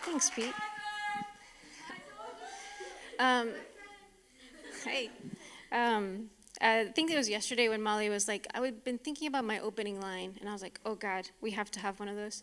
Thanks, Pete. Um, hey. I think it was yesterday when Molly was like, I've been thinking about my opening line, and I was like, oh God, we have to have one of those.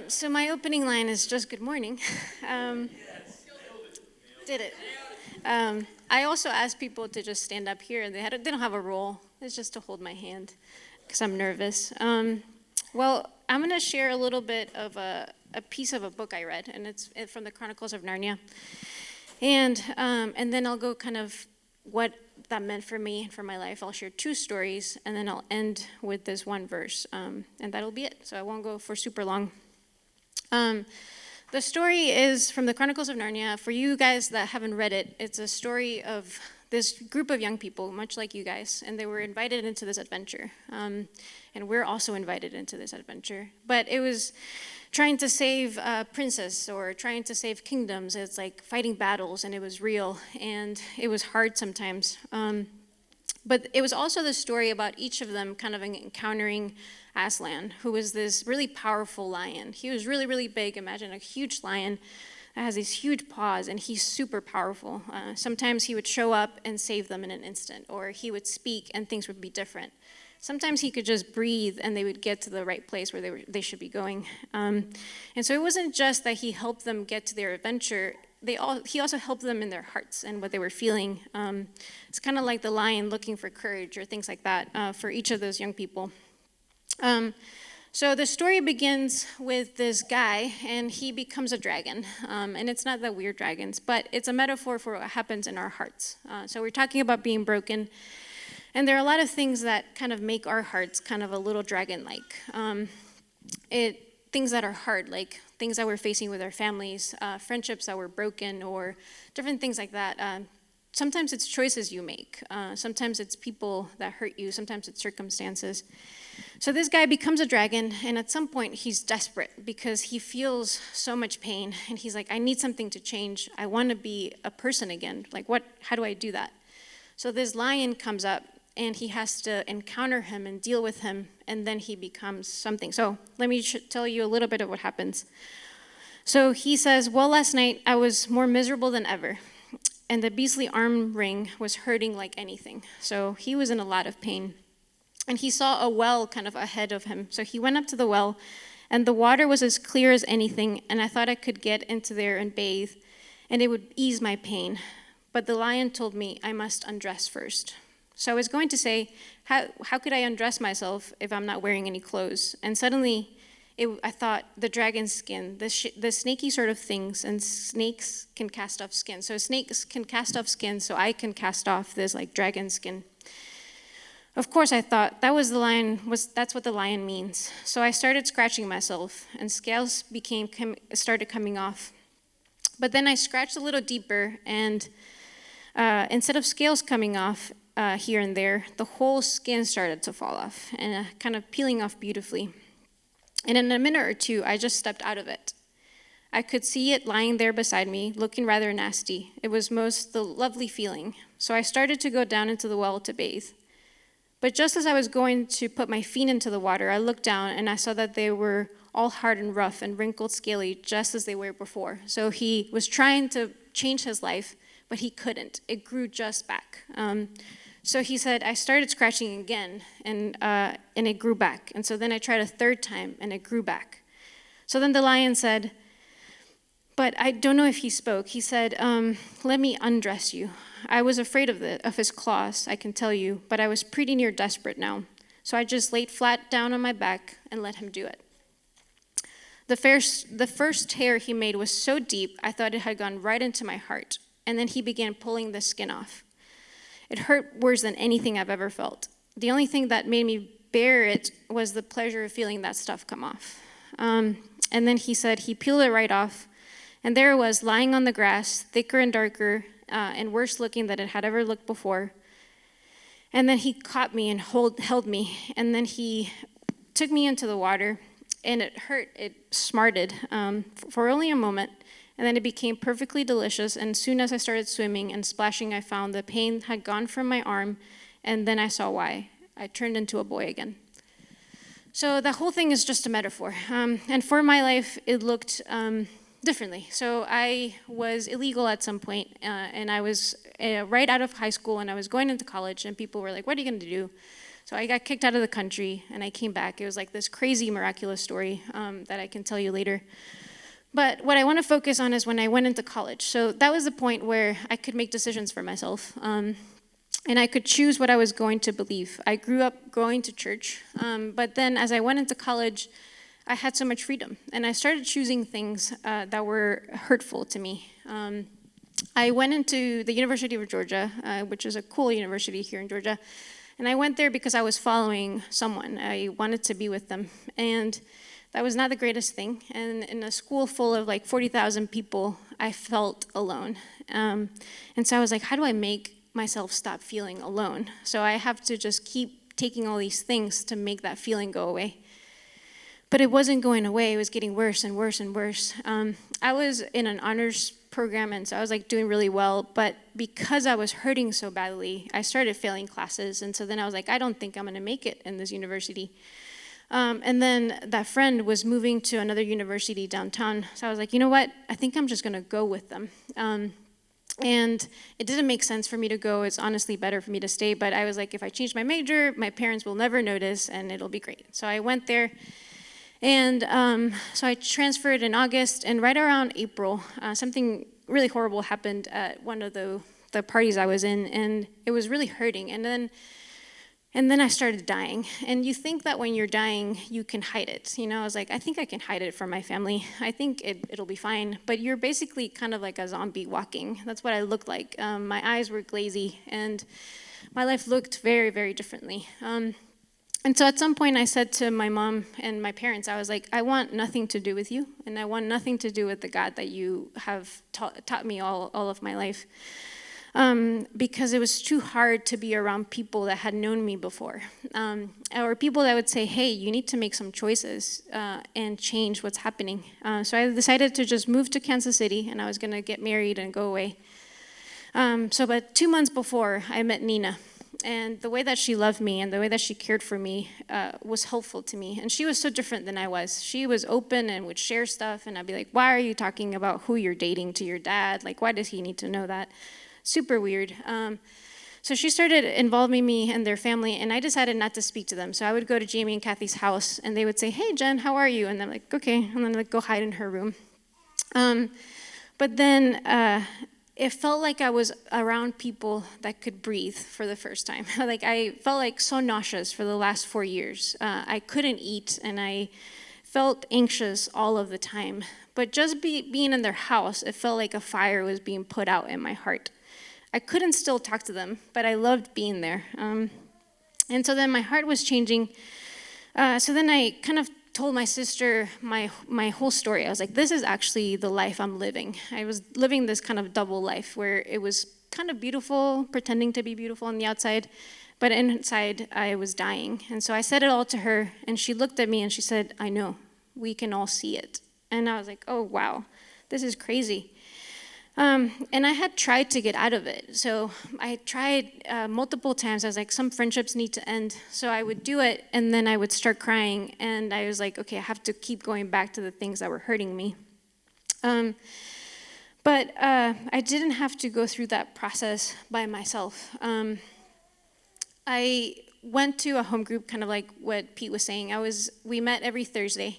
So my opening line is just good morning. Um, did it. I also asked people to just stand up here. They don't have a role. It's just to hold my hand because I'm nervous. Well, I'm going to share a little bit of a piece of a book I read, and it's from the Chronicles of Narnia. And then I'll go kind of what that meant for me and for my life. I'll share two stories, and then I'll end with this one verse, and that'll be it. So I won't go for super long. The story is from the Chronicles of Narnia. For you guys that haven't read it, it's a story of this group of young people, much like you guys, and they were invited into this adventure. And we're also invited into this adventure. But it was trying to save a princess or trying to save kingdoms. It's like fighting battles, and it was real, and it was hard sometimes. But it was also the story about each of them kind of encountering Aslan, who was this really powerful lion. He was really, really big. Imagine a huge lion that has these huge paws, and he's super powerful. Sometimes he would show up and save them in an instant, or he would speak and things would be different. Sometimes he could just breathe and they would get to the right place where they should be going. And so it wasn't just that he helped them get to their adventure. He also helped them in their hearts and what they were feeling. It's kind of like the lion looking for courage or things like that for each of those young people. So the story begins with this guy, and he becomes a dragon. And it's not that we're dragons, but it's a metaphor for what happens in our hearts. So we're talking about being broken. And there are a lot of things that kind of make our hearts kind of a little dragon-like. Things that are hard, like things that we're facing with our families, friendships that were broken, or different things like that. Sometimes it's choices you make. Sometimes it's people that hurt you. Sometimes it's circumstances. So this guy becomes a dragon, and at some point he's desperate because he feels so much pain, and he's like, I need something to change. I want to be a person again. Like, how do I do that? So this lion comes up, and he has to encounter him and deal with him, and then he becomes something. So let me tell you a little bit of what happens. So he says, well, last night I was more miserable than ever, and the beastly arm ring was hurting like anything. So he was in a lot of pain. And he saw a well kind of ahead of him. So he went up to the well, and the water was as clear as anything, and I thought I could get into there and bathe, and it would ease my pain. But the lion told me I must undress first. So I was going to say, how could I undress myself if I'm not wearing any clothes? And suddenly, I thought, the dragon skin, the snaky sort of things, and snakes can cast off skin. So snakes can cast off skin, so I can cast off this like dragon skin. Of course, I thought that's what the lion means. So I started scratching myself, and scales started coming off. But then I scratched a little deeper, and instead of scales coming off here and there, the whole skin started to fall off and kind of peeling off beautifully. And in a minute or two, I just stepped out of it. I could see it lying there beside me, looking rather nasty. It was the lovely feeling. So I started to go down into the well to bathe. But just as I was going to put my feet into the water, I looked down and I saw that they were all hard and rough and wrinkled, scaly, just as they were before. So he was trying to change his life, but he couldn't. It grew just back. So he said, I started scratching again, and it grew back. And so then I tried a third time, and it grew back. So then the lion said, but I don't know if he spoke. He said, let me undress you. I was afraid of his claws, I can tell you, but I was pretty near desperate now. So I just laid flat down on my back and let him do it. The first tear he made was so deep, I thought it had gone right into my heart. And then he began pulling the skin off. It hurt worse than anything I've ever felt. The only thing that made me bear it was the pleasure of feeling that stuff come off. And then he said he peeled it right off, and there it was lying on the grass, thicker and darker, and worse looking than it had ever looked before. And then he caught me and held me, and then he took me into the water, and it hurt, it smarted for only a moment, and then it became perfectly delicious, and as soon as I started swimming and splashing, I found the pain had gone from my arm, and then I saw why. I turned into a boy again. So the whole thing is just a metaphor, and for my life, it looked differently. So I was illegal at some point, and I was right out of high school, and I was going into college, and people were like, what are you going to do? So I got kicked out of the country, and I came back. It was like this crazy, miraculous story that I can tell you later. But what I want to focus on is when I went into college. So that was the point where I could make decisions for myself, and I could choose what I was going to believe. I grew up going to church, but then as I went into college, I had so much freedom, and I started choosing things that were hurtful to me. I went into the University of Georgia, which is a cool university here in Georgia, and I went there because I was following someone. I wanted to be with them, and that was not the greatest thing. And in a school full of like 40,000 people, I felt alone. And so I was like, how do I make myself stop feeling alone? So I have to just keep taking all these things to make that feeling go away. But it wasn't going away. It was getting worse and worse and worse. I was in an honors program, and so I was like doing really well. But because I was hurting so badly, I started failing classes. And so then I was like, I don't think I'm going to make it in this university. And then that friend was moving to another university downtown. So I was like, you know what? I think I'm just going to go with them. And it didn't make sense for me to go. It's honestly better for me to stay. But I was like, if I change my major, my parents will never notice, and it'll be great. So I went there. And so I transferred in August, and right around April, something really horrible happened at one of the parties I was in, and it was really hurting. And then I started dying. And you think that when you're dying, you can hide it. You know, I was like, I think I can hide it from my family. I think it'll be fine. But you're basically kind of like a zombie walking. That's what I looked like. My eyes were glazy, and my life looked very, very differently. And so at some point I said to my mom and my parents, I was like, I want nothing to do with you, and I want nothing to do with the God that you have taught me all of my life. Because it was too hard to be around people that had known me before, or people that would say, hey, you need to make some choices and change what's happening. So I decided to just move to Kansas City, and I was going to get married and go away. But 2 months before, I met Nina. And the way that she loved me and the way that she cared for me was helpful to me. And she was so different than I was. She was open and would share stuff, and I'd be like, why are you talking about who you're dating to your dad? Like, why does he need to know that? Super weird. So she started involving me and their family, and I decided not to speak to them. So I would go to Jamie and Kathy's house, and they would say, hey, Jen, how are you? And I'm like, okay. And then I'd go hide in her room. But then it felt like I was around people that could breathe for the first time. Like I felt like so nauseous for the last 4 years. I couldn't eat, and I felt anxious all of the time. But just being in their house, it felt like a fire was being put out in my heart. I couldn't still talk to them, but I loved being there. And so then my heart was changing. So then I kind of told my sister my whole story. I was like, this is actually the life I'm living. I was living this kind of double life where it was kind of beautiful, pretending to be beautiful on the outside, but inside I was dying. And so I said it all to her, and she looked at me and she said, I know, we can all see it. And I was like, oh, wow, this is crazy. And I had tried to get out of it. So I tried multiple times. I was like, some friendships need to end. So I would do it, and then I would start crying. And I was like, okay, I have to keep going back to the things that were hurting me. But I didn't have to go through that process by myself. I went to a home group, kind of like what Pete was saying. We met every Thursday.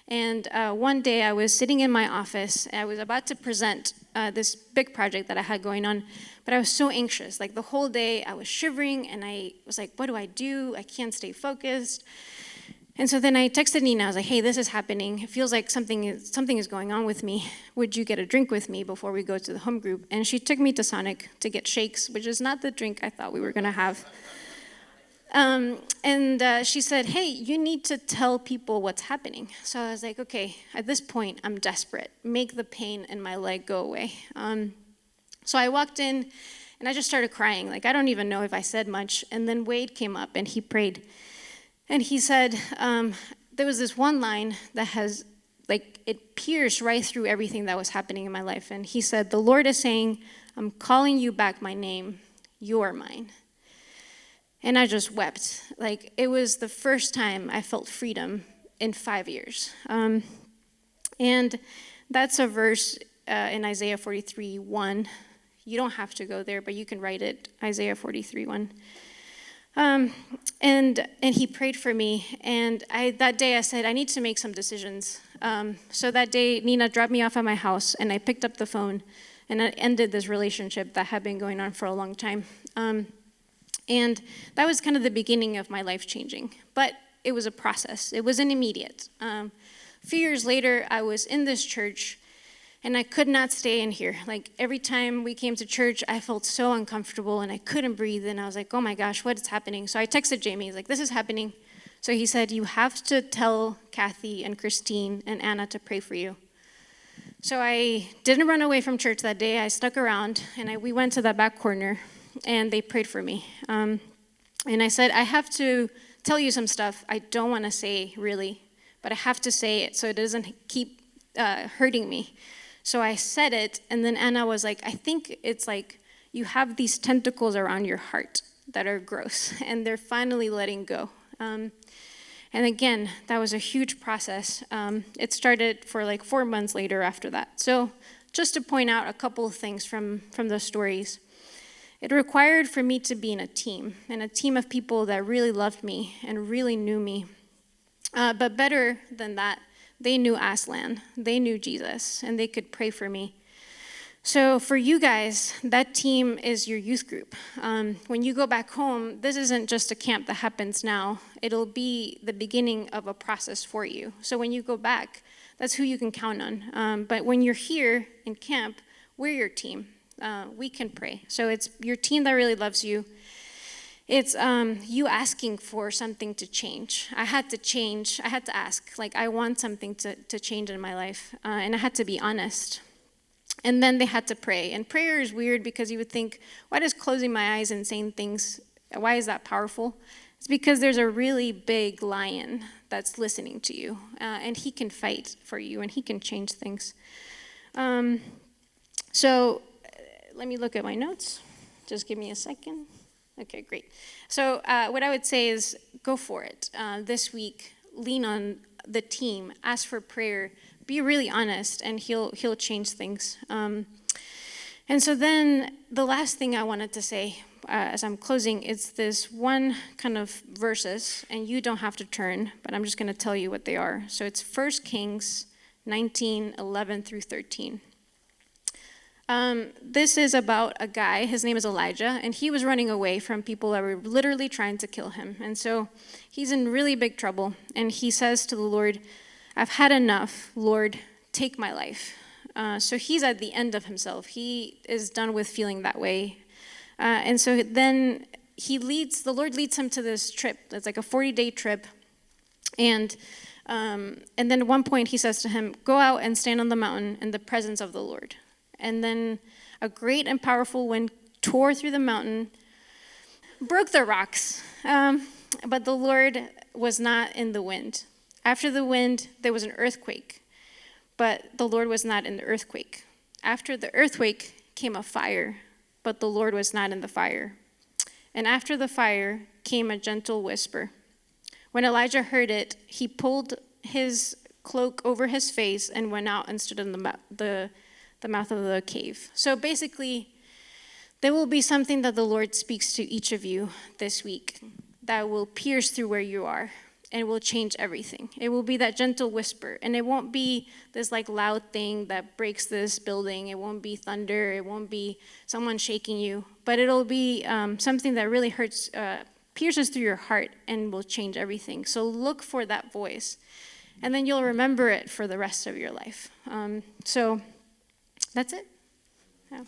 And one day I was sitting in my office, and I was about to present this big project that I had going on, but I was so anxious. Like the whole day I was shivering, and I was like, what do? I can't stay focused. And so then I texted Nina. I was like, hey, this is happening. It feels like something is going on with me. Would you get a drink with me before we go to the home group? And she took me to Sonic to get shakes, which is not the drink I thought we were going to have. And she said, hey, you need to tell people what's happening. So I was like, okay, at this point, I'm desperate. Make the pain in my leg go away. So I walked in, and I just started crying. Like, I don't even know if I said much. And then Wade came up, and he prayed. And he said, there was this one line that has, like, it pierced right through everything that was happening in my life. And he said, the Lord is saying, I'm calling you back my name. You're mine. And I just wept. Like, it was the first time I felt freedom in 5 years. And That's a verse in Isaiah 43:1. You don't have to go there, but you can write it, Isaiah 43:1. And he prayed for me, and that day I said, I need to make some decisions. So that day, Nina dropped me off at my house, and I picked up the phone, and I ended this relationship that had been going on for a long time. And that was kind of the beginning of my life changing, but it was a process. It wasn't immediate. A few years later, I was in this church, and I could not stay in here. Like, every time we came to church, I felt so uncomfortable, and I couldn't breathe, and I was like, oh my gosh, what is happening? So I texted Jamie, he's like, this is happening. So he said, you have to tell Kathy and Christine and Anna to pray for you. So I didn't run away from church that day. I stuck around, and we went to that back corner, and they prayed for me. And I said, I have to tell you some stuff I don't want to say, really, but I have to say it so it doesn't keep hurting me. So I said it, and then Anna was like, I think it's like you have these tentacles around your heart that are gross, and they're finally letting go. And again, that was a huge process. It started for like 4 months later after that. So just to point out a couple of things from the stories. It required for me to be in a team, and a team of people that really loved me and really knew me. But better than that, they knew Aslan, they knew Jesus, and they could pray for me. So for you guys, that team is your youth group. When you go back home, this isn't just a camp that happens now. It'll be the beginning of a process for you. So when you go back, that's who you can count on. But when you're here in camp, we're your team. We can pray. So it's your team that really loves you. It's you asking for something to change. I had to change. I had to ask. Like, I want something to change in my life. And I had to be honest. And then they had to pray. And prayer is weird because you would think, why does closing my eyes and saying things, why is that powerful? It's because there's a really big lion that's listening to you. And he can fight for you, and he can change things. So let me look at my notes. Just give me a second. Okay, great. So what I would say is go for it. This week, lean on the team, ask for prayer, be really honest, and he'll change things. And so then the last thing I wanted to say as I'm closing is this one kind of verses, and you don't have to turn, but I'm just going to tell you what they are. So it's 1 Kings 19:11 through 13. This is about a guy, his name is Elijah, and he was running away from people that were literally trying to kill him. And so he's in really big trouble, and he says to the Lord, I've had enough, Lord, take my life. So he's at the end of himself. He is done with feeling that way. And so then the Lord leads him to this trip. It's like a 40-day trip. And then at one point he says to him, go out and stand on the mountain in the presence of the Lord. And then a great and powerful wind tore through the mountain, broke the rocks, but the Lord was not in the wind. After the wind, there was an earthquake, but the Lord was not in the earthquake. After the earthquake came a fire, but the Lord was not in the fire. And after the fire came a gentle whisper. When Elijah heard it, he pulled his cloak over his face and went out and stood in the mouth of the cave. So basically, there will be something that the Lord speaks to each of you this week that will pierce through where you are and will change everything. It will be that gentle whisper, and it won't be this like loud thing that breaks this building. It won't be thunder. It won't be someone shaking you, but it'll be something that really hurts, pierces through your heart and will change everything. So look for that voice, and then you'll remember it for the rest of your life. So that's it. Yeah.